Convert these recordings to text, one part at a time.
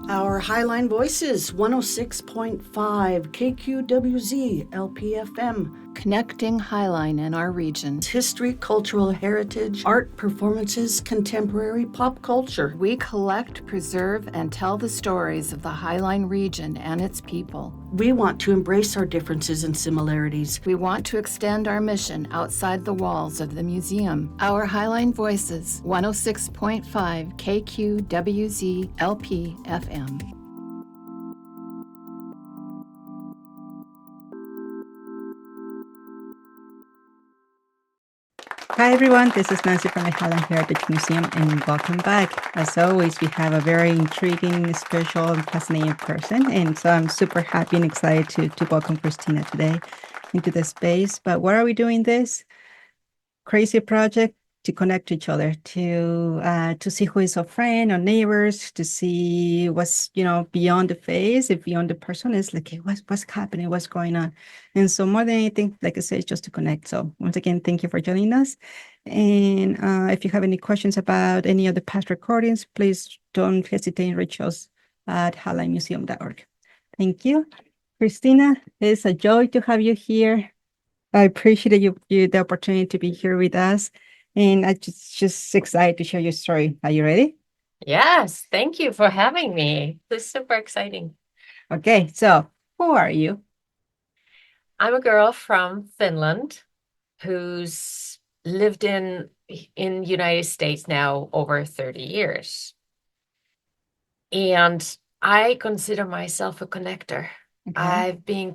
Our Highline Voices, 106.5 KQWZ LPFM. Connecting Highline and our region. History, cultural heritage, art, performances, contemporary pop culture. We collect, preserve, and tell the stories of the Highline region and its people. We want to embrace our differences and similarities. We want to extend our mission outside the walls of the museum. Our Highline Voices, 106.5 KQWZ LPFM. Hi everyone, this is Nancy from the Highland Heritage Museum and welcome back. As always, we have a very intriguing, special, and fascinating person, and so I'm super happy and excited to welcome Kristiina today into the space. But why are we doing this? Crazy project to connect each other, to see who is our friend, our neighbors, to see what's beyond the face, if beyond the person is like, hey, what's happening, what's going on. And so more than anything, like I said, just to connect. So once again, thank you for joining us. And if you have any questions about any of the past recordings, please don't hesitate to reach us at highlinemuseum.org. Thank you. Kristiina, it's a joy to have you here. I appreciate you the opportunity to be here with us. And I just excited to share your story. Are you ready? Yes, thank you for having me. This is super exciting. Okay, so who are you? I'm a girl from Finland who's lived in United States now over 30 years. And I consider myself a connector. Okay. I've been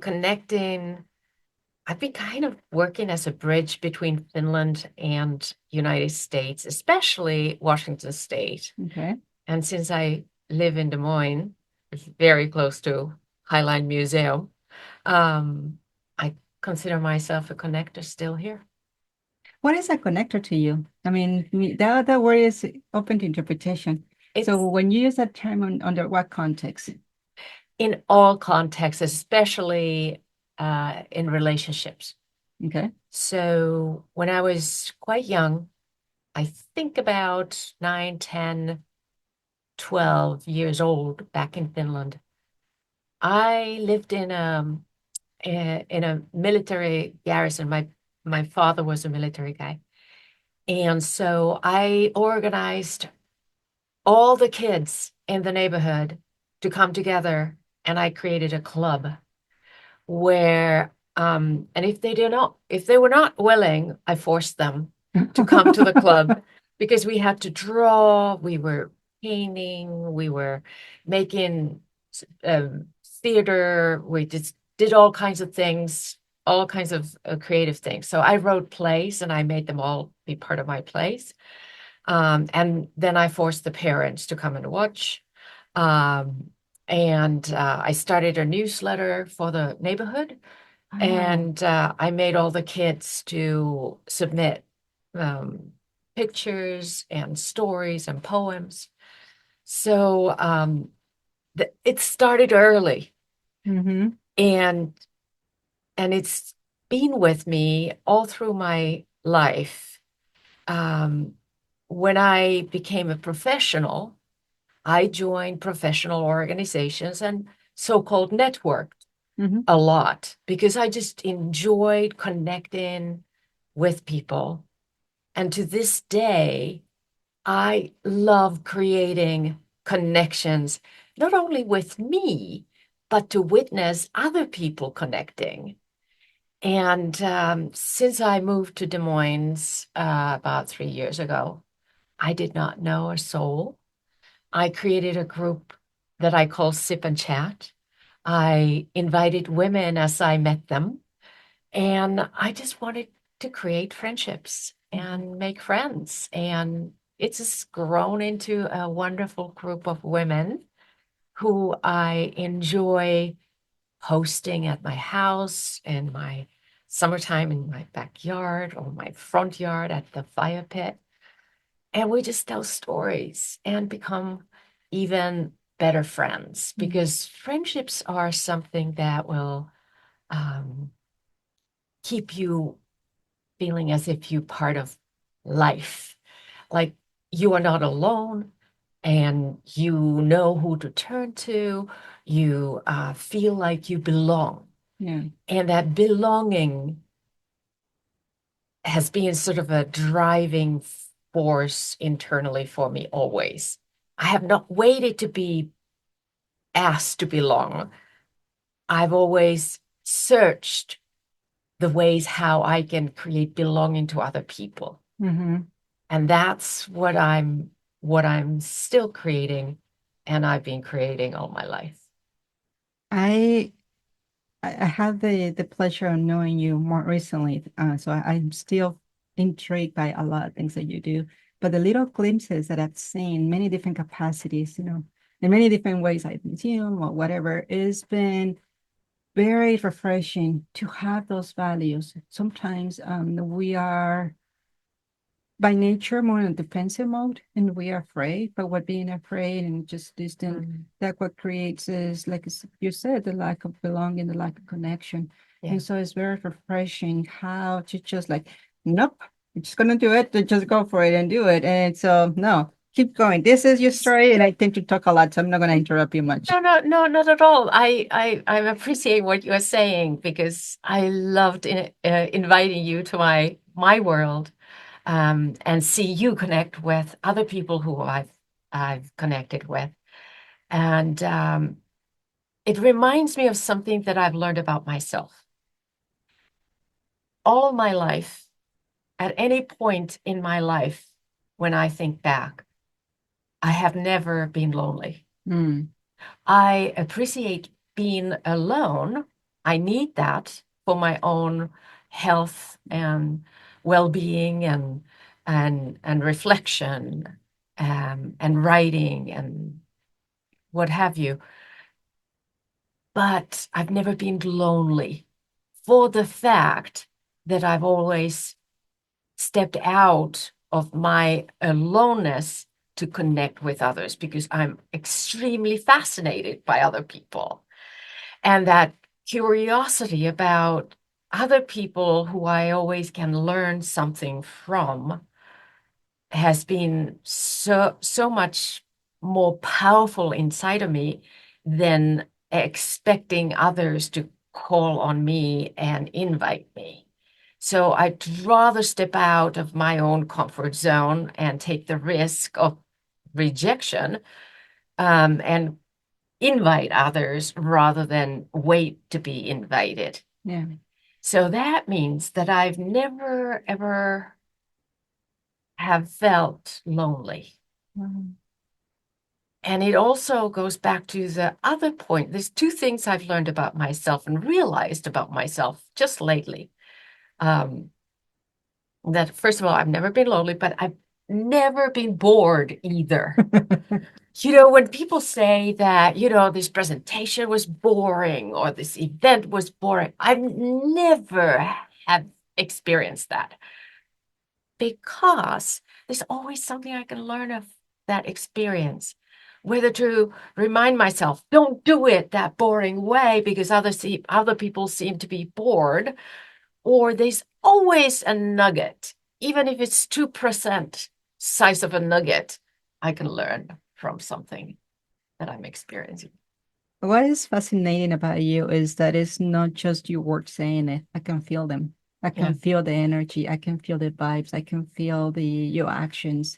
kind of working as a bridge between Finland and United States, especially Washington State. Okay. And since I live in Des Moines, it's very close to Highline Museum, I consider myself a connector still here. What is a connector to you? I mean, that word is open to interpretation. So when you use that term under what context? In all contexts, especially in relationships. Okay. So when I was quite young, I think about 9, 10, 12 years old back in Finland, I lived in a military garrison. My father was a military guy. And so I organized all the kids in the neighborhood to come together, and I created a club where and if they were not willing, I forced them to come to the club because we had to draw, we were painting, we were making theater, we just did all kinds of things, all kinds of creative things. So I wrote plays and I made them all be part of my plays. And then I forced the parents to come and watch. And I started a newsletter for the neighborhood. Oh. And I made all the kids to submit pictures and stories and poems. So it started early. Mm-hmm. And it's been with me all through my life. When I became a professional, I joined professional organizations and so-called networked a lot because I just enjoyed connecting with people. And to this day, I love creating connections, not only with me, but to witness other people connecting. And since I moved to Des Moines about 3 years ago, I did not know a soul. I created a group that I call Sip and Chat. I invited women as I met them, and I just wanted to create friendships and make friends. And it's just grown into a wonderful group of women who I enjoy hosting at my house, in my summertime in my backyard or my front yard at the fire pit. And we just tell stories and become even better friends because friendships are something that will keep you feeling as if you're part of life. Like you are not alone and you know who to turn to. You feel like you belong. Yeah. And that belonging has been sort of a driving force internally for me always. I have not waited to be asked to belong. I've always searched the ways how I can create belonging to other people. Mm-hmm. And that's what I'm still creating, and I've been creating all my life. I have the pleasure of knowing you more recently, so I'm still intrigued by a lot of things that you do. But the little glimpses that I've seen, many different capacities, in many different ways, like museum or whatever, it's been very refreshing to have those values. Sometimes we are by nature more in a defensive mode and we are afraid, but what being afraid and just distant, that what creates is like you said, the lack of belonging, the lack of connection. Yeah. And so it's very refreshing how to just like, nope, we're just gonna do it, to just go for it and do it. And so no, keep going. This is your story, and I tend to talk a lot, so I'm not gonna interrupt you much. No, not at all. I'm appreciating what you are saying because I loved inviting you to my world, and see you connect with other people who I've connected with. And it reminds me of something that I've learned about myself. All of my life, at any point in my life, when I think back, I have never been lonely. Mm. I appreciate being alone. I need that for my own health and well-being and reflection, and writing and what have you. But I've never been lonely for the fact that I've always stepped out of my aloneness to connect with others because I'm extremely fascinated by other people. And that curiosity about other people who I always can learn something from has been so much more powerful inside of me than expecting others to call on me and invite me. So I'd rather step out of my own comfort zone and take the risk of rejection, and invite others rather than wait to be invited. Yeah. So that means that I've never, ever have felt lonely. Wow. And it also goes back to the other point. There's two things I've learned about myself and realized about myself just lately. That first of all, I've never been lonely, but I've never been bored either. When people say that, this presentation was boring or this event was boring, I've never have experienced that because there's always something I can learn of that experience. Whether to remind myself, don't do it that boring way because other people seem to be bored, or there's always a nugget, even if it's 2% size of a nugget, I can learn from something that I'm experiencing. What is fascinating about you is that it's not just your words saying it. I can feel them. I can feel the energy. I can feel the vibes. I can feel your actions,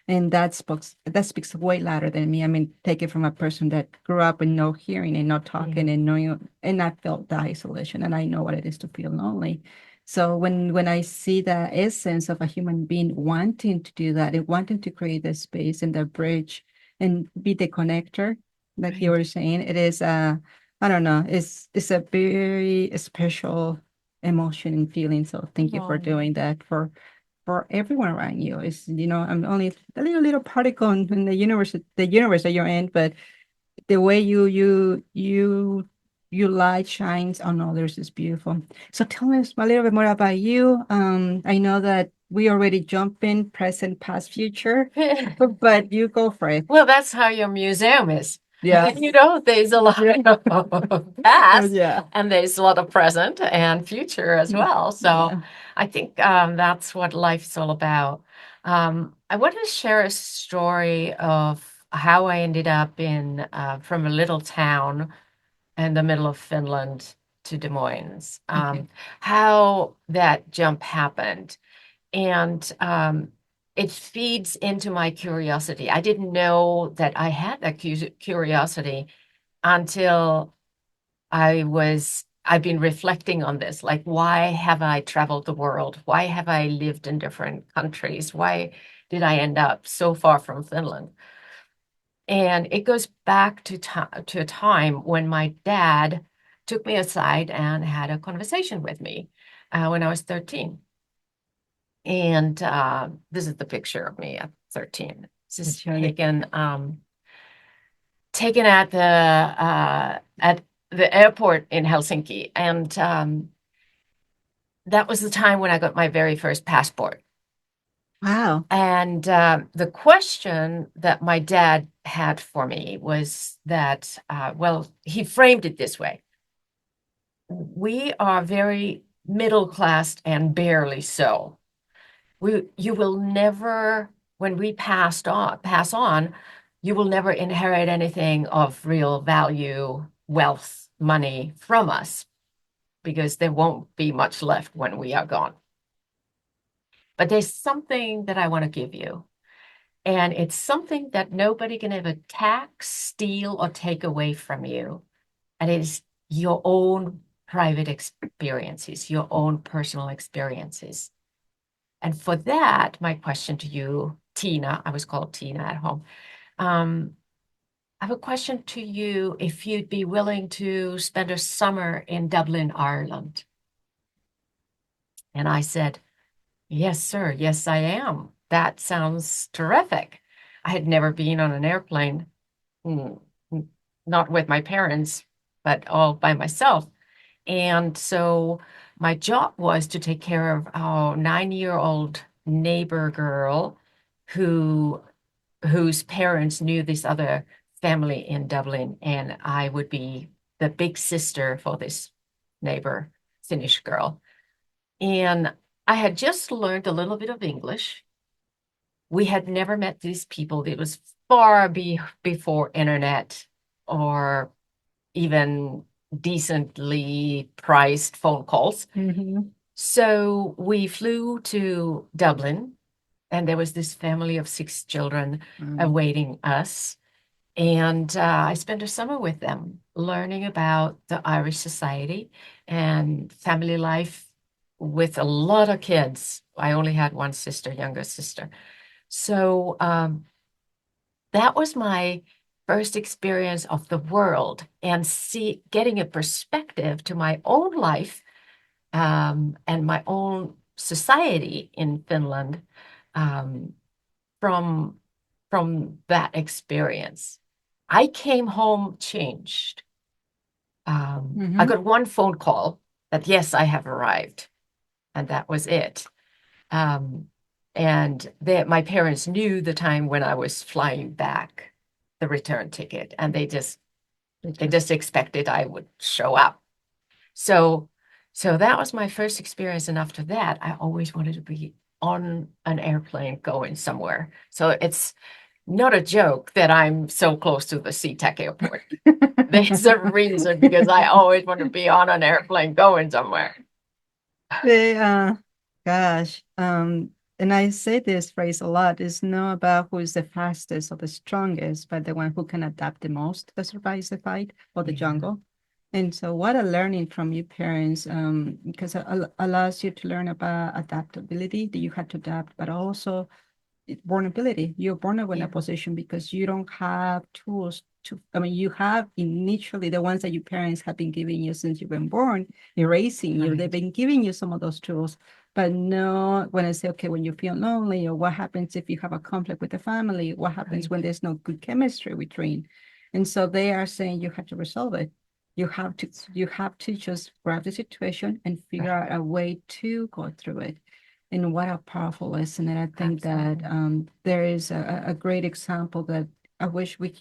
and that speaks way louder than me. I mean, take it from a person that grew up with no hearing and no talking and knowing, and I felt the isolation, and I know what it is to feel lonely. So when I see the essence of a human being wanting to do that and wanting to create the space and the bridge and be the connector, like you were saying, it is I don't know, it's a very special emotion and feeling. So thank you for doing that for everyone around you. It's I'm only a little particle in the universe that you're in, but the way you light shines on others is beautiful. So tell us a little bit more about you. I know that we already jump in present, past, future, but you go for it. Well, that's how your museum is. Yeah. There's a lot of past, Yeah. and there's a lot of present and future as well. So Yeah. I think that's what life's all about. I want to share a story of how I ended up in from a little town in the middle of Finland to Des Moines, how that jump happened. And it feeds into my curiosity. I didn't know that I had that curiosity until I've been reflecting on this. Like, why have I traveled the world? Why have I lived in different countries? Why did I end up so far from Finland? And it goes back to a time when my dad took me aside and had a conversation with me when I was 13. And this is the picture of me at 13. This is taken at the airport in Helsinki. And that was the time when I got my very first passport. Wow. And the question that my dad had for me was that, well, he framed it this way. We are very middle class and barely so. You will never, when we pass on, you will never inherit anything of real value, wealth, money from us, because there won't be much left when we are gone. But there's something that I want to give you. And it's something that nobody can ever tax, steal, or take away from you. And it is your own private experiences, your own personal experiences. And for that, my question to you, Tina, I was called Tina at home. I have a question to you, if you'd be willing to spend a summer in Dublin, Ireland. And I said, yes, sir. Yes, I am. That sounds terrific. I had never been on an airplane, not with my parents, but all by myself. And so my job was to take care of our 9-year-old neighbor girl whose parents knew this other family in Dublin, and I would be the big sister for this neighbor Finnish girl. And I had just learned a little bit of English. We had never met these people. It was far before internet or even decently priced phone calls. So we flew to Dublin, and there was this family of 6 children awaiting us. And I spent a summer with them, learning about the Irish society and family life with a lot of kids. I only had one sister, younger sister. So that was my first experience of the world, and getting a perspective to my own life and my own society in Finland from that experience. I came home changed. I got one phone call that, yes, I have arrived, and that was it. And my parents knew the time when I was flying back, the return ticket, and they just expected I would show up. So that was my first experience. And after that, I always wanted to be on an airplane going somewhere. So it's not a joke that I'm so close to the SeaTac airport. There's a reason, because I always want to be on an airplane going somewhere. Gosh, and I say this phrase a lot, it's not about who is the fastest or the strongest, but the one who can adapt the most that survives the fight or the jungle. And so what a learning from your parents, because it allows you to learn about adaptability, that you had to adapt, but also vulnerability. You're born in a position because you don't have tools you have initially the ones that your parents have been giving you since you've been born, erasing you. They've been giving you some of those tools, but no, when I say, okay, when you feel lonely, or what happens if you have a conflict with the family, what happens when there's no good chemistry between. And so they are saying you have to resolve it. You have to just grab the situation and figure out a way to go through it. And what a powerful lesson. And I think that there is a great example that I wish we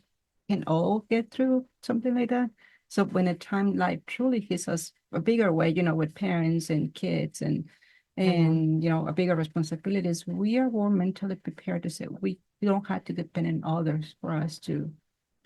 can all get through something like that. So when a time life truly hits us a bigger way, with parents and kids and and a bigger responsibilities, we are more mentally prepared to say we don't have to depend on others for us to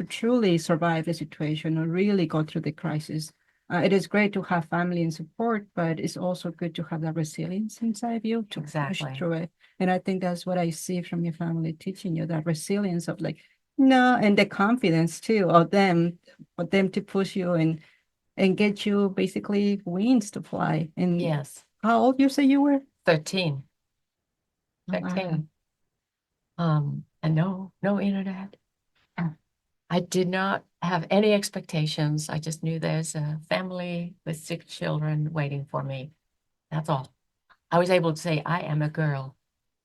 truly survive the situation or really go through the crisis. It is great to have family and support, but it's also good to have that resilience inside of you to push through it. And I think that's what I see from your family teaching you, that resilience of like, no, and the confidence too of them, for them to push you and get you basically wings to fly. And Yes. how old you say you were? 13. Oh, wow. 13. And no internet. I did not have any expectations. I just knew there's a family with 6 children waiting for me. That's all. I was able to say, I am a girl.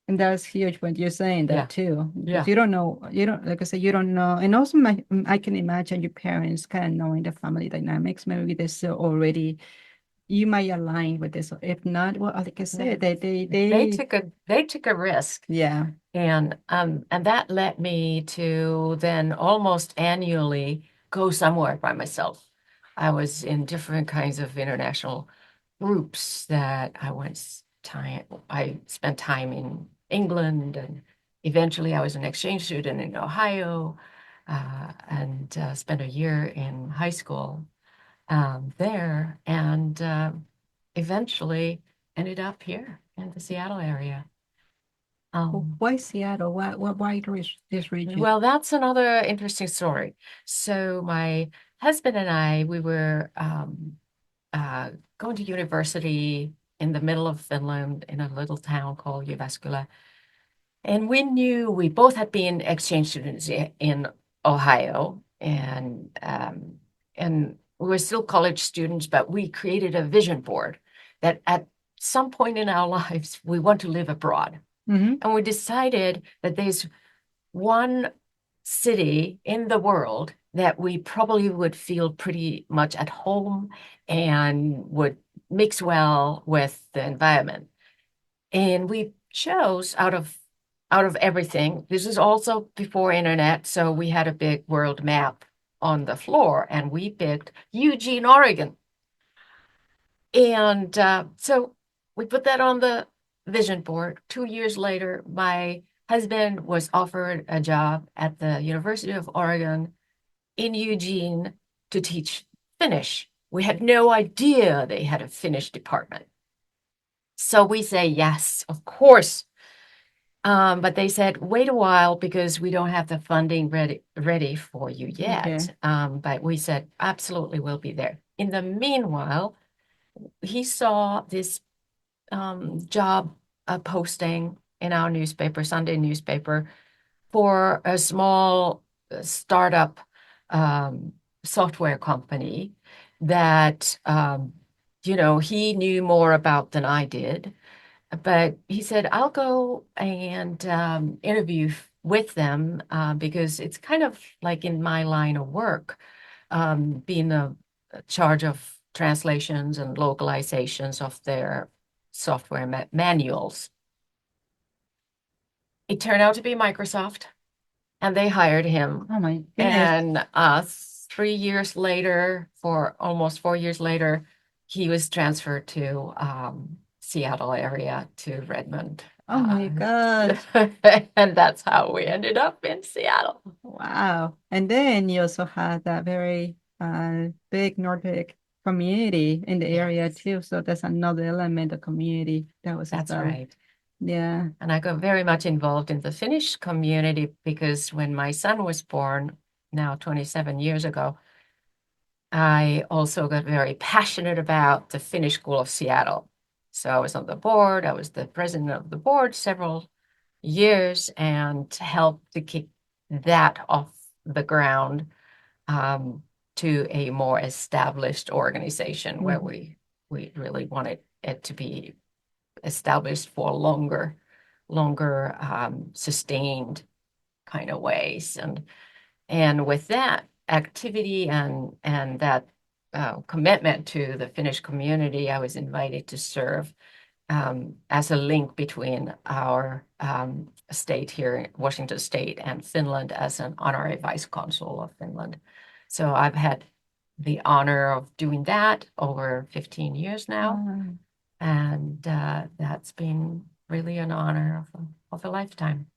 And that's huge when you're saying that too. Yeah. Because you don't know, like I said, you don't know. And also I can imagine your parents kind of knowing the family dynamics. Maybe they're still already, you might align with this. If not, well, like I said, They took a risk. Yeah. And that led me to then almost annually go somewhere by myself. I was in different kinds of international groups that I spent time in England, and eventually I was an exchange student in Ohio, and spent a year in high school there, and eventually ended up here in the Seattle area. Why Seattle? Why this region? Well, that's another interesting story. So my husband and I, we were going to university in the middle of Finland in a little town called Jyväskylä. And we both had been exchange students in Ohio, and we were still college students, but we created a vision board that at some point in our lives, we want to live abroad. Mm-hmm. And we decided that there's one city in the world that we probably would feel pretty much at home and would mix well with the environment. And we chose out of everything. This is also before internet, so we had a big world map on the floor, and we picked Eugene, Oregon. And so we put that on the vision board. 2 years later, my husband was offered a job at the University of Oregon in Eugene to teach Finnish. We had no idea they had a Finnish department. So we say, yes, of course. But they said, wait a while because we don't have the funding ready for you yet. Okay. But we said, absolutely, we'll be there. In the meanwhile, he saw this job posting in our newspaper, Sunday newspaper, for a small startup software company that, he knew more about than I did. But he said, I'll go and interview with them because it's kind of like in my line of work, being a charge of translations and localizations of their software manuals. It turned out to be Microsoft, and they hired him. Oh my goodness. And 3 years later, for almost 4 years later, he was transferred to Seattle area to Redmond. Oh my God. And that's how we ended up in Seattle. Wow. And then you also had that very big Nordic community in the area too. So that's another element of community that was That's established. right. Yeah. And I got very much involved in the Finnish community because when my son was born, now 27 years ago, I also got very passionate about the Finnish School of Seattle. So I was on the board. I was the president of the board several years and helped to keep that off the ground to a more established organization where we really wanted it to be established for longer sustained kind of ways. And with that activity and that commitment to the Finnish community, I was invited to serve as a link between our state here in Washington State and Finland as an honorary vice consul of Finland. So I've had the honor of doing that over 15 years now. And that's been really an honor of a lifetime.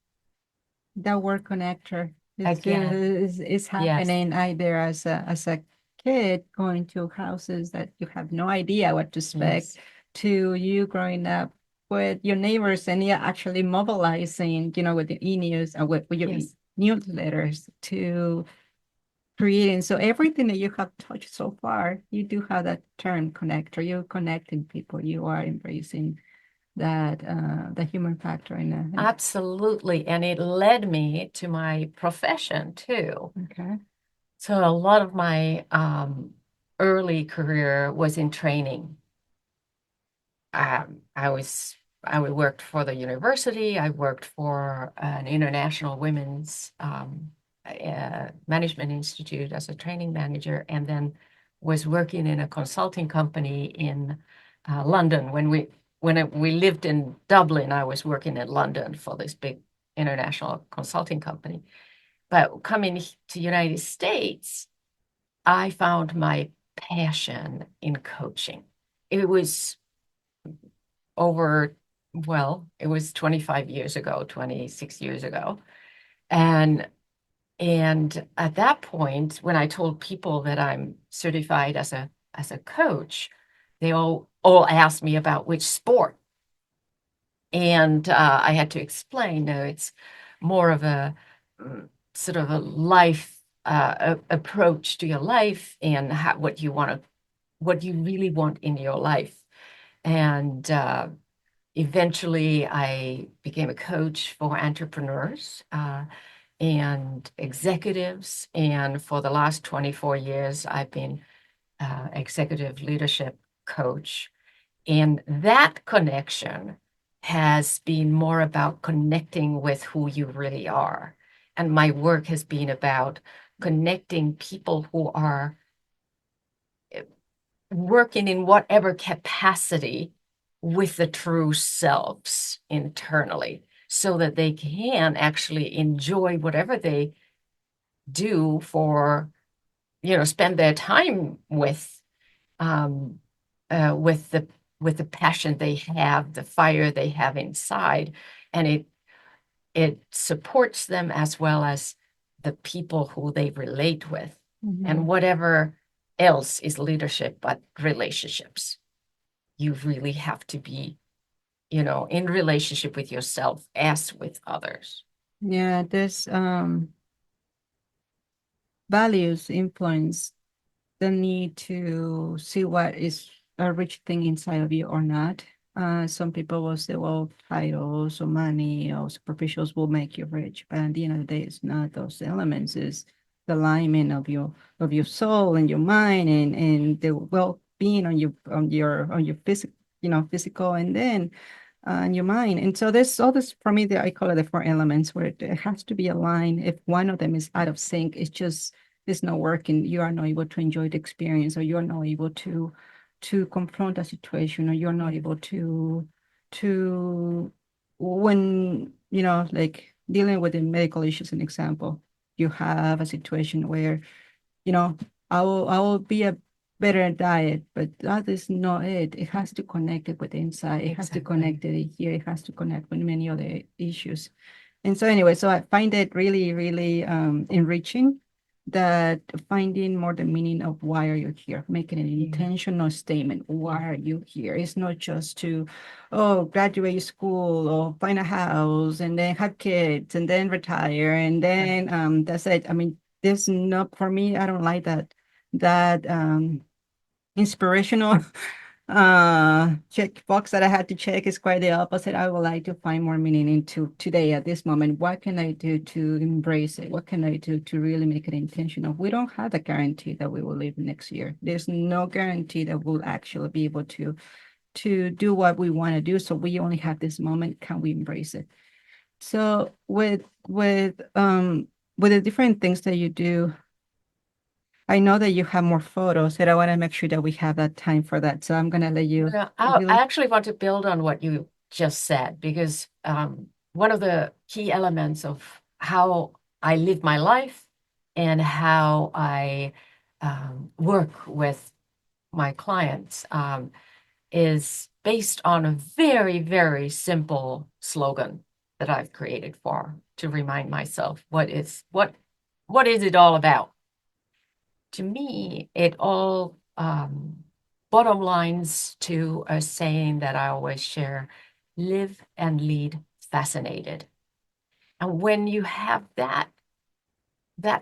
That word connector Again, is happening either as a kid going to houses that you have no idea what to expect, to you growing up with your neighbors and you're actually mobilizing, with the e-news and with your newsletters to creating. So everything that you have touched so far, you do have that term connector. You're connecting people. You are embracing that the human factor in absolutely. And it led me to my profession too. Okay. So a lot of my early career was in training. I worked for the university. I worked for an international women's management institute as a training manager, and then was working in a consulting company in London. When we lived in Dublin, I was working in London for this big international consulting company. But coming to United States, I found my passion in coaching. It was it was 25 years ago, 26 years ago. And at that point, when I told people that I'm certified as a coach, they all asked me about which sport. And I had to explain, no, it's more of a sort of a life approach to your life and what you really want in your life. And eventually, I became a coach for entrepreneurs and executives. And for the last 24 years, I've been executive leadership coach. And that connection has been more about connecting with who you really are. And my work has been about connecting people who are working in whatever capacity with the true selves internally so that they can actually enjoy whatever they do spend their time with the passion they have, the fire they have inside, and it supports them as well as the people who they relate with. And whatever else is leadership but relationships. You really have to be, in relationship with yourself as with others. Yeah, this values influence the need to see what is a rich thing inside of you or not. Some people will say, well, titles or money or superficials will make you rich, but at the end of the day, it's not those elements. It's the alignment of your soul and your mind and the well-being on your physical and then and your mind. And so there's all this for me that I call it the four elements where it has to be aligned. If one of them is out of sync, it's not working. You are not able to enjoy the experience, or you are not able to confront a situation, or you're not able to when like dealing with the medical issues, an example. You have a situation where I will be a better diet, but that is not it. It has to connect it with the inside. It has to connect it here. It has to connect with many other issues. And so anyway, so I find it really, really enriching that finding more the meaning of why are you here, making an intentional statement. Why are you here? It's not just to, graduate school or find a house and then have kids and then retire and then that's it. I mean, there's not, for me, I don't like that inspirational check box that I had to check is quite the opposite. I would like to find more meaning into today at this moment. What can I do to embrace it? What can I do to really make it intentional? We don't have a guarantee that we will live next year. There's no guarantee that we'll actually be able to do what we want to do. So we only have this moment. Can we embrace it? So with the different things that you do, I know that you have more photos, and I want to make sure that we have that time for that. So I'm going to let you. I actually want to build on what you just said, because one of the key elements of how I live my life and how I work with my clients is based on a very, very simple slogan that I've created to remind myself what is it all about. To me, it all bottom lines to a saying that I always share: live and lead fascinated. And when you have that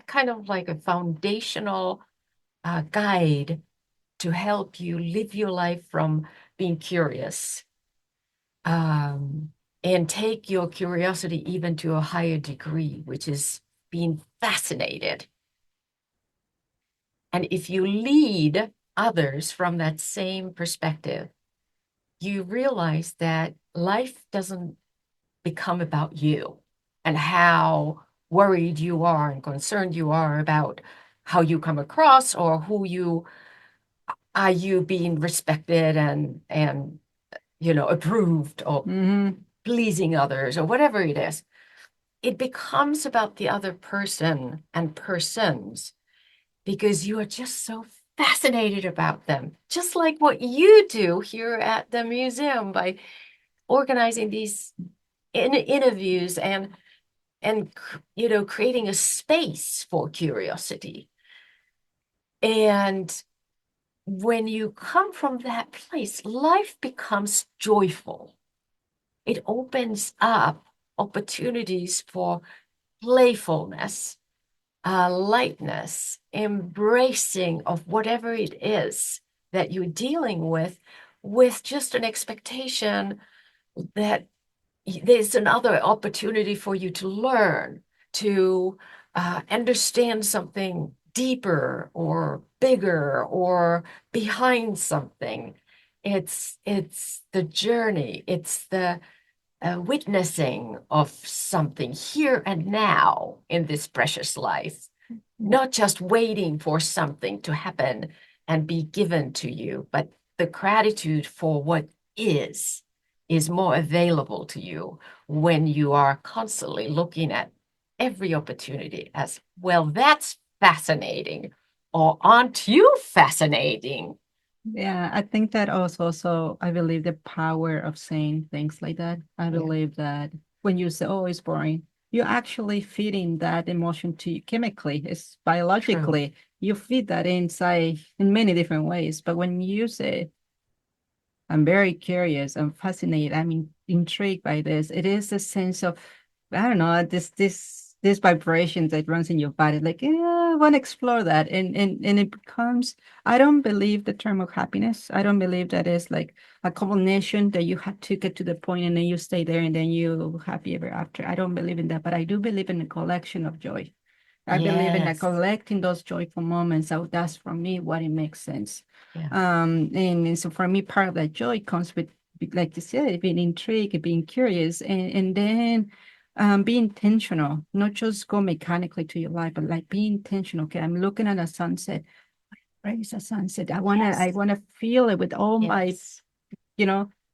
kind of like a foundational guide to help you live your life from being curious, and take your curiosity even to a higher degree, which is being fascinated. And if you lead others from that same perspective, you realize that life doesn't become about you and how worried you are and concerned you are about how you come across, or are you being respected and approved, or pleasing others, or whatever it is. It becomes about the other person and persons, because you are just so fascinated about them, just like what you do here at the museum by organizing these interviews and creating a space for curiosity. And when you come from that place, life becomes joyful. It opens up opportunities for playfulness, lightness, embracing of whatever it is that you're dealing with just an expectation that there's another opportunity for you to learn, to understand something deeper or bigger or behind something. It's the journey. It's the witnessing of something here and now in this precious life, not just waiting for something to happen and be given to you, but the gratitude for what is more available to you when you are constantly looking at every opportunity as, well, that's fascinating, or aren't you fascinating? Yeah, I think that also, so I believe the power of saying things like that. I believe that when you say, oh, it's boring, you're actually feeding that emotion to you chemically, it's biologically. True. You feed that inside in many different ways. But when you say, I'm very curious, I'm fascinated, I'm intrigued by this, it is a sense of, I don't know, this vibration that runs in your body, like, yeah, I want to explore that. And it becomes, I don't believe the term of happiness. I don't believe that is like a culmination that you have to get to the point and then you stay there and then you happy ever after. I don't believe in that, but I do believe in a collection of joy. I believe in collecting those joyful moments. So that's for me what it makes sense. Yeah. And so for me, part of that joy comes with, like you said, being intrigued, being curious, and then be intentional, not just go mechanically to your life, but like be intentional. Okay, I'm looking at a sunset. Right, it's a sunset. I wanna feel it with all my,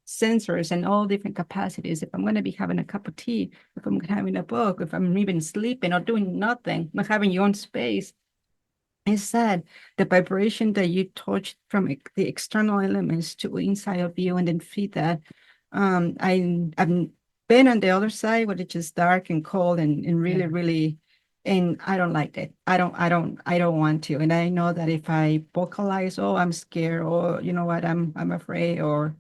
sensors and all different capacities. If I'm gonna be having a cup of tea, if I'm having a book, if I'm even sleeping or doing nothing, not having your own space. It's that the vibration that you touch from the external elements to inside of you and then feed that. I've been on the other side where it's just dark and cold and really, really, and I don't like that. I don't want to. And I know that if I vocalize, oh, I'm scared, or you know what, I'm afraid, or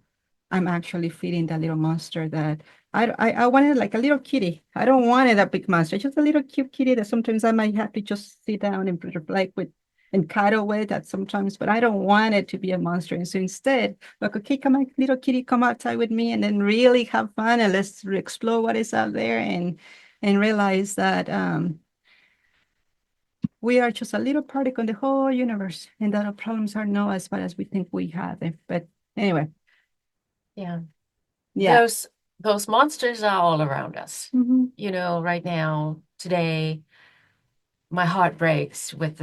I'm actually feeding that little monster that I wanted, like a little kitty. I don't want it a big monster, just a little cute kitty that sometimes I might have to just sit down and reflect with and cuddle with that sometimes, but I don't want it to be a monster. And so instead, like, okay, come on, little kitty, come outside with me and then really have fun and let's explore what is out there and realize that we are just a little particle in the whole universe and that our problems are not as bad as we think we have them. But anyway. Yeah. Yeah. Those monsters are all around us. Mm-hmm. Right now, today, my heart breaks with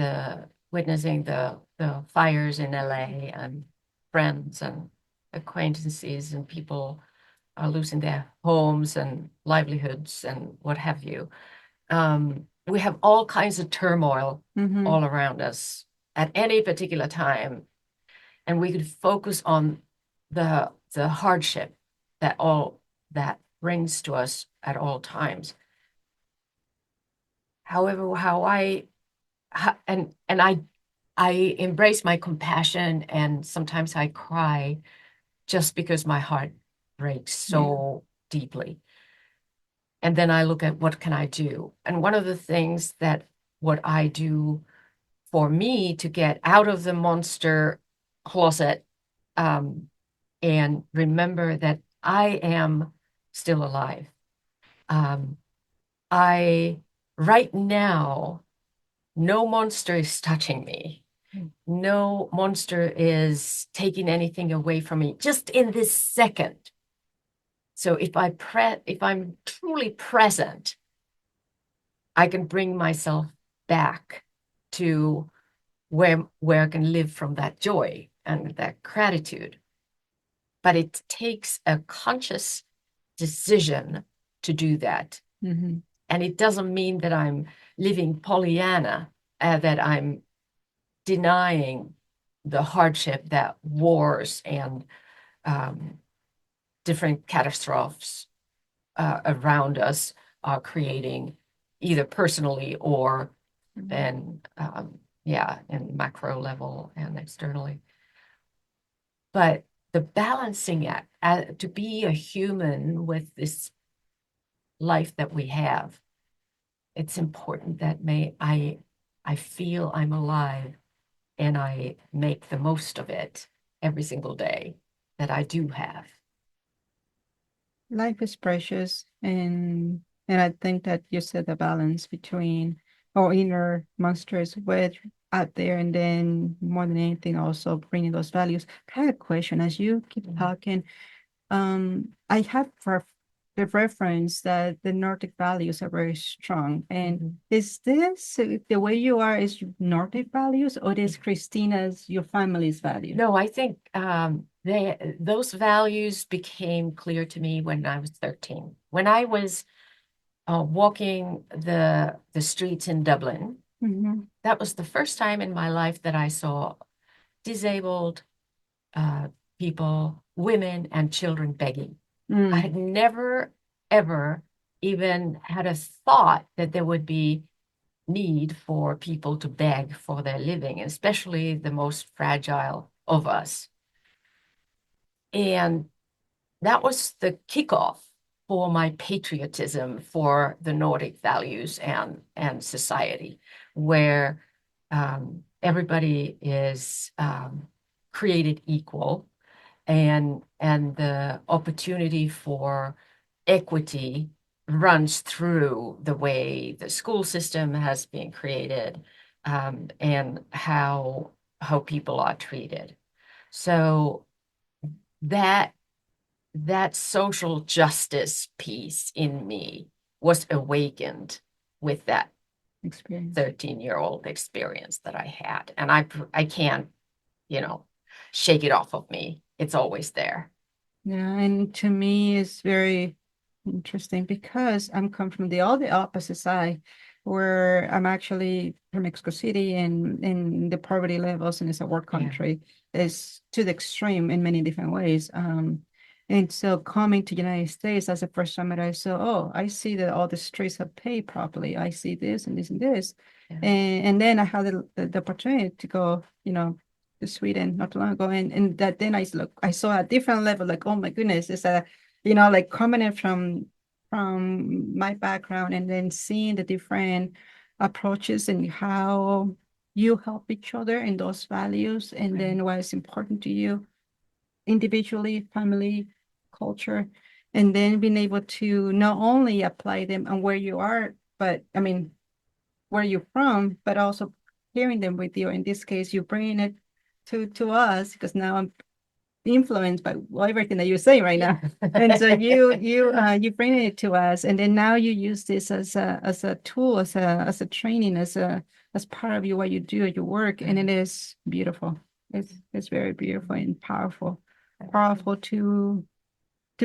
witnessing the fires in LA, and friends and acquaintances and people are losing their homes and livelihoods and what have you. We have all kinds of turmoil all around us at any particular time. And we could focus on the hardship that all that brings to us at all times. However, I embrace my compassion, and sometimes I cry just because my heart breaks so deeply. And then I look at what can I do? And one of the things that what I do for me to get out of the monster closet, and remember that I am still alive. Right now, no monster is touching me. No monster is taking anything away from me just in this second. So if I'm truly present, I can bring myself back to where I can live from that joy and that gratitude. But it takes a conscious decision to do that. Mm-hmm. And it doesn't mean that I'm living Pollyanna, that I'm denying the hardship that wars and different catastrophes around us are creating, either personally or in macro level and externally. But the balancing act, to be a human with this life that we have, it's important that I feel I'm alive and I make the most of it every single day that I do have. Life is precious, and I think that you said the balance between our inner monsters with out there, and then more than anything, also bringing those values. I had a question as you keep talking. I have the reference that the Nordic values are very strong. And is this the way you are is Nordic values, or is Kristiina's your family's values? No, I think those values became clear to me when I was 13. When I was walking the streets in Dublin, that was the first time in my life that I saw disabled people, women, and children begging. I had never, ever even had a thought that there would be need for people to beg for their living, especially the most fragile of us. And that was the kickoff for my patriotism for the Nordic values and society, where everybody is created equal, and the opportunity for equity runs through the way the school system has been created, and how people are treated. So that social justice piece in me was awakened with that experience, 13-year-old experience that I had, and I can't, shake it off of me. It's always there. Yeah, and to me, it's very interesting because I'm come from all the opposite side, where I'm actually from Mexico City, and the poverty levels, and it's a war country, is to the extreme in many different ways. And so coming to the United States, that's the first time that I saw, oh, I see that all the streets are paid properly. I see this and this and this. Yeah. And then I had the opportunity to go, to Sweden not too long ago. And that then I saw a different level, like, oh my goodness, it's like coming in from my background, and then seeing the different approaches and how you help each other in those values, and then what is important to you individually, family, culture, and then being able to not only apply them on where you are, but I mean, where you're from, but also hearing them with you. In this case, you bringing it to us, because now I'm influenced by everything that you're saying right now. And so you bring it to us, and then now you use this as a tool, as a training, as part of what you do, your work, and it is beautiful. It's very beautiful and powerful to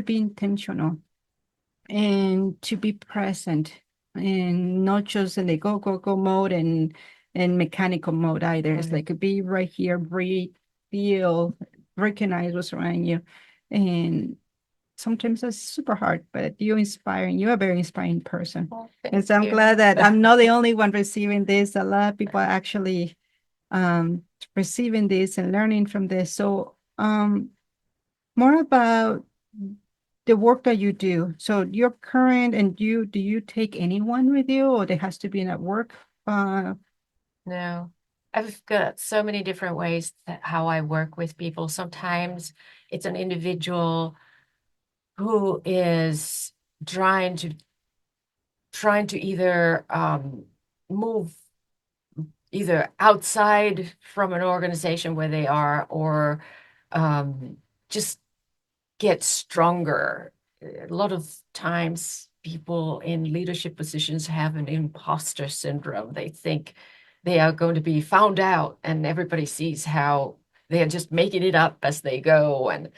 be intentional and to be present, and not just in the go mode and mechanical mode either. It's like be right here, breathe, feel, recognize what's around you. And sometimes it's super hard, but you're inspiring. You're a very inspiring person. Well, And so I'm thank you. glad that I'm not the only one receiving this. A lot of people are actually receiving this and learning from this. So more about the work that you do. So you're current, and do you take anyone with you, or there has to be in at work? No, I've got so many different ways that how I work with people. Sometimes it's an individual who is trying to either move either outside from an organization where they are, or just get stronger. A lot of times people in leadership positions have an imposter syndrome. They think they are going to be found out, and everybody sees how they are just making it up as they go, and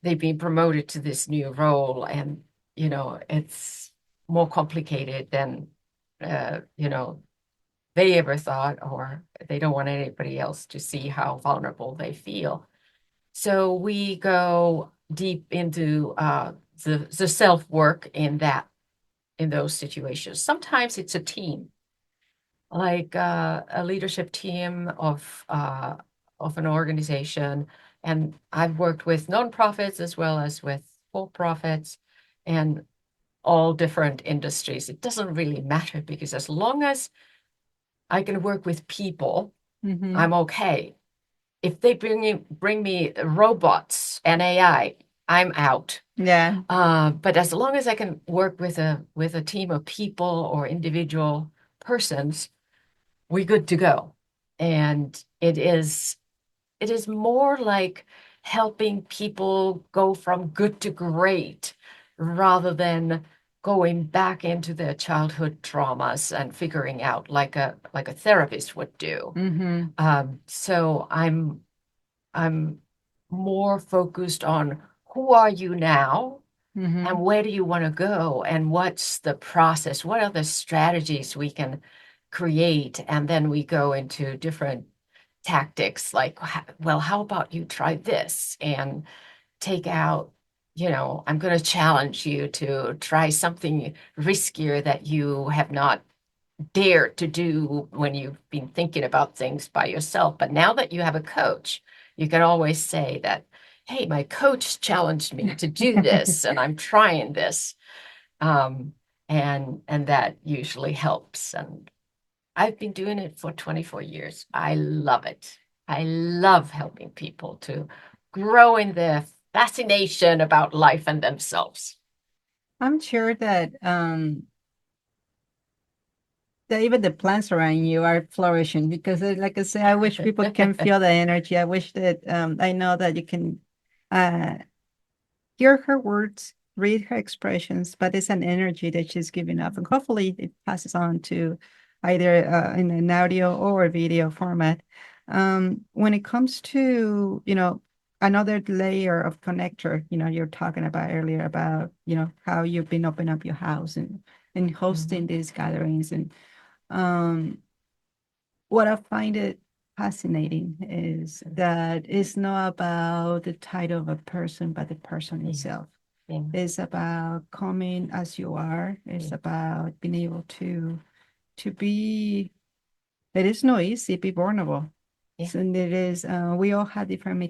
they've been promoted to this new role, and it's more complicated than they ever thought, or they don't want anybody else to see how vulnerable they feel. So we go deep into the self work in those situations. Sometimes it's a team, like a leadership team of an organization, and I've worked with nonprofits as well as with for-profits and all different industries. It doesn't really matter, because as long as I can work with people, I'm okay. If they bring me robots and AI, I'm out. Yeah. But as long as I can work with a team of people or individual persons, we're good to go. And it is more like helping people go from good to great, rather than going back into their childhood traumas and figuring out like a therapist would do. So I'm more focused on who are you now, and where do you want to go, and what's the process, what are the strategies we can create, and then we go into different tactics, like, well, how about you try this and take out, I'm going to challenge you to try something riskier that you have not dared to do when you've been thinking about things by yourself. But now that you have a coach, you can always say that, hey, my coach challenged me to do this, and I'm trying this. And that usually helps. And I've been doing it for 24 years. I love it. I love helping people to grow in their fascination about life and themselves. I'm sure that even the plants around you are flourishing, because like I say, I wish people can feel the energy. I wish that I know that you can hear her words, read her expressions, but it's an energy that she's giving up, and hopefully it passes on to either in an audio or a video format. When it comes to, another layer of connector, you're talking about earlier about, how you've been opening up your house and hosting these gatherings. And what I find it fascinating is that it's not about the title of a person, but the person itself. Yeah. It's about coming as you are. It's about being able to be. It is not easy. Be vulnerable. Yeah. So it is. We all have different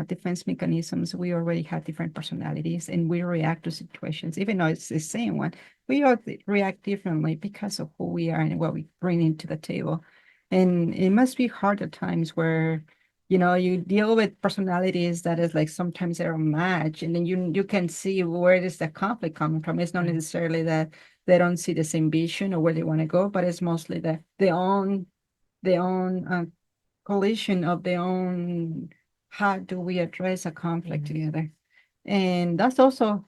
defense mechanisms. We already have different personalities, and we react to situations, even though it's the same one. We all react differently because of who we are and what we bring into the table. And it must be hard at times where, you deal with personalities that is like sometimes they're a match, and then you can see where is the conflict coming from. It's not necessarily that they don't see the same vision or where they want to go, but it's mostly their own collision of their own. How do we address a conflict together? And that's also,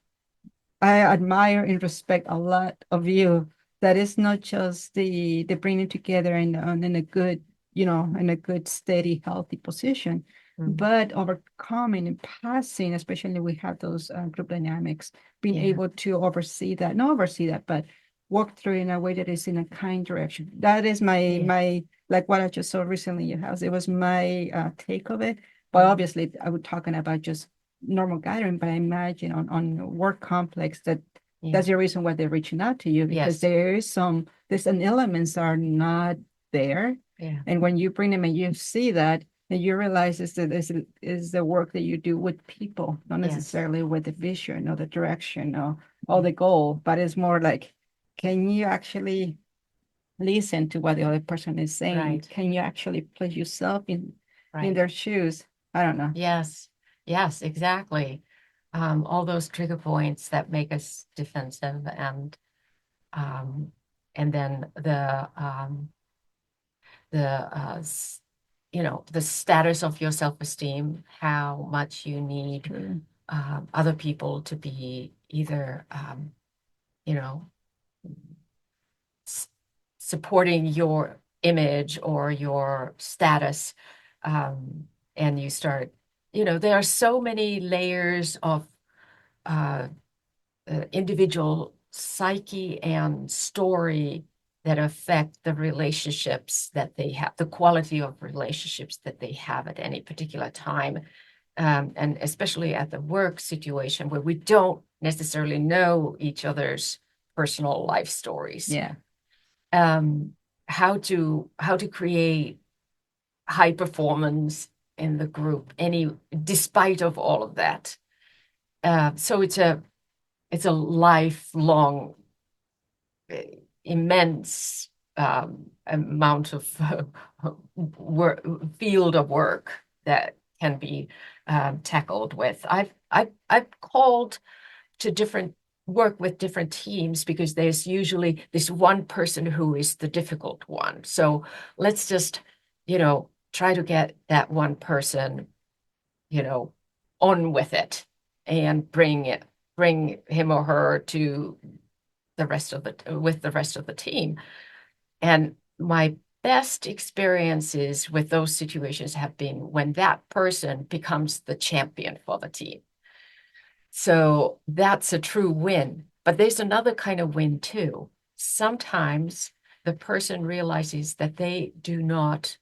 I admire and respect a lot of you. That is not just the bringing together in a good, in a good, steady, healthy position, but overcoming and passing, especially we have those group dynamics, being able to not oversee that, but walk through in a way that is in a kind direction. That is my like what I just saw recently in your house. It was my take of it. But obviously, I was talking about just normal gathering, but I imagine on work complex that's the reason why they're reaching out to you, because there's some elements are not there. Yeah. And when you bring them and you see that, and you realize is that this is the work that you do with people, not necessarily with the vision or the direction or the goal, but it's more like, can you actually listen to what the other person is saying? Right. Can you actually place yourself in their shoes? I don't know. Yes, exactly. All those trigger points that make us defensive, and then the status of your self-esteem, how much you need other people to be either supporting your image or your status, and you start, there are so many layers of individual psyche and story that affect the relationships that they have, the quality of relationships that they have at any particular time. And especially at the work situation where we don't necessarily know each other's personal life stories. Yeah. How to create high performance in the group, despite of all of that. So it's a lifelong, immense amount of field of work that can be tackled with. I've called to work with different teams because there's usually this one person who is the difficult one. So let's just, try to get that one person, on with it and bring him or her to the rest of the team. And my best experiences with those situations have been when that person becomes the champion for the team. So that's a true win. But there's another kind of win too. Sometimes the person realizes that they do not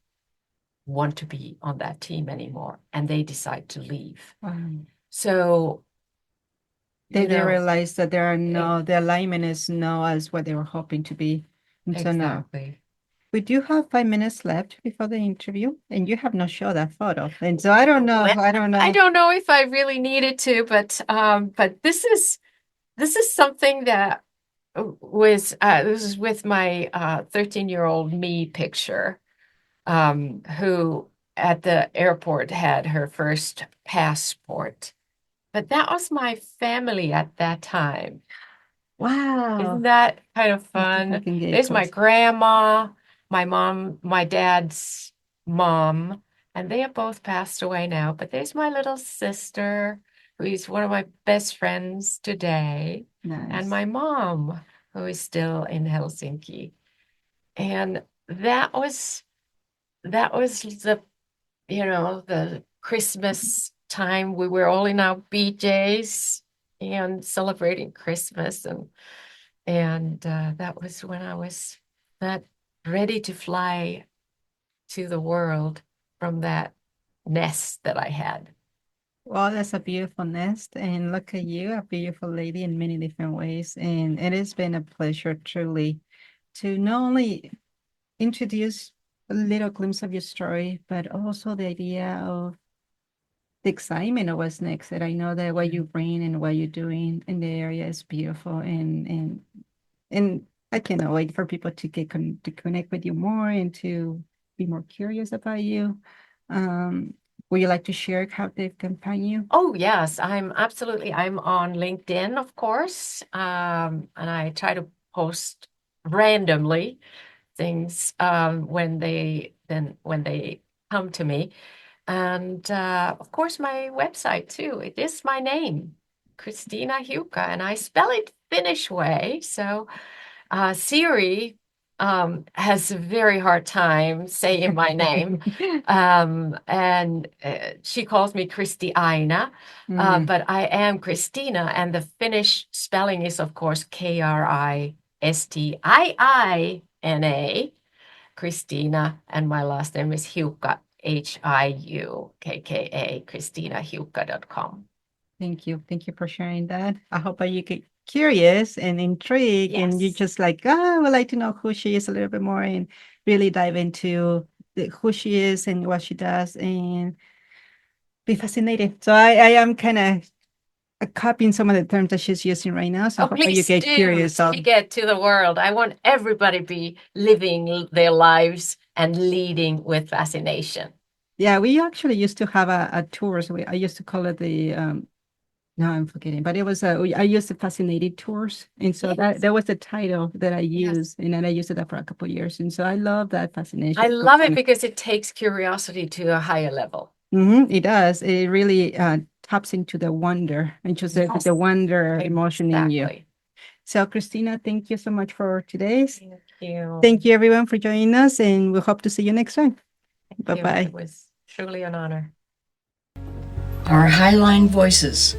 want to be on that team anymore, and they decide to leave. So they realize that the alignment is not as what they were hoping to be. And so exactly. We do have 5 minutes left before the interview, and you have not shown that photo. And so I don't know. I don't know if I really needed to, but this is something that was this is with my 13-year-old me picture, who at the airport had her first passport. But that was my family at that time. Wow. Isn't that kind of fun? There's my grandma, my mom, my dad's mom, and they have both passed away now. But there's my little sister, who is one of my best friends today, and my mom, who is still in Helsinki. And that was the, the Christmas time. We were all in our BJs and celebrating Christmas, and that was when I was not ready to fly to the world from that nest that I had. Well, that's a beautiful nest, and look at you, a beautiful lady in many different ways. And it has been a pleasure, truly, to not only introduce a little glimpse of your story, but also the idea of the excitement of what's next. That I know that what you bring and what you're doing in the area is beautiful, and I cannot wait for people to to connect with you more and to be more curious about you. Would you like to share how they can find you? Oh, yes, I'm on LinkedIn, of course. And I try to post randomly things when they come to me. And of course, my website too. It is my name, Kristiina Hiukka, and I spell it Finnish way. So Siri has a very hard time saying my name. And she calls me Kristiina, but I am Kristiina, and the Finnish spelling is, of course, Kristiina, Kristiina, and my last name is Hiukka, Hiukka, KristiinaHiukka.com. Thank you. Thank you for sharing that. I hope that you get curious and intrigued, and you just like, I would like to know who she is a little bit more and really dive into who she is and what she does and be fascinated. So I am kind of copying some of the terms that she's using right now. So I hope that you get curious. Take it to the world. I want everybody to be living their lives and leading with fascination. Yeah, we actually used to have a tour. So I used to call it the now I'm forgetting, but it was I used the Fascinated Tours, and so that was the title that I used, and then I used it for a couple of years, and so I love that fascination. I love it because it takes curiosity to a higher level. It does. It really taps into the wonder, and just the wonder emotion in you. So, Kristiina, thank you so much for today. Thank you. Thank you, everyone, for joining us, and we hope to see you next time. Bye-bye. It was truly an honor. Our Highline Voices,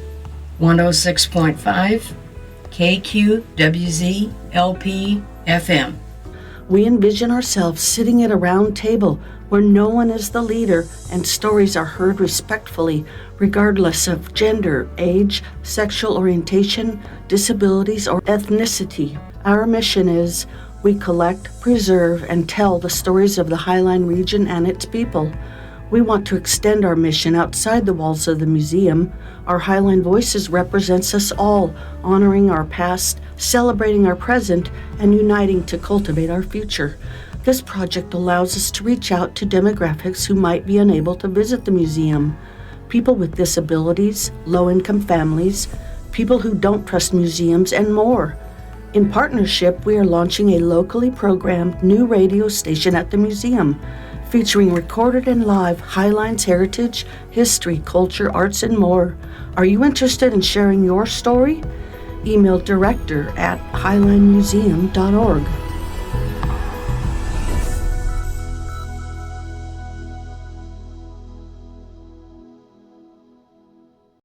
106.5 KQWZ LP FM. We envision ourselves sitting at a round table where no one is the leader and stories are heard respectfully, regardless of gender, age, sexual orientation, disabilities, or ethnicity. Our mission is we collect, preserve, and tell the stories of the Highline region and its people. We want to extend our mission outside the walls of the museum. Our Highline Voices represents us all, honoring our past, celebrating our present, and uniting to cultivate our future. This project allows us to reach out to demographics who might be unable to visit the museum. People with disabilities, low-income families, people who don't trust museums, and more. In partnership, we are launching a locally programmed new radio station at the museum, featuring recorded and live Highline's heritage, history, culture, arts, and more. Are you interested in sharing your story? Email director@highlinemuseum.org.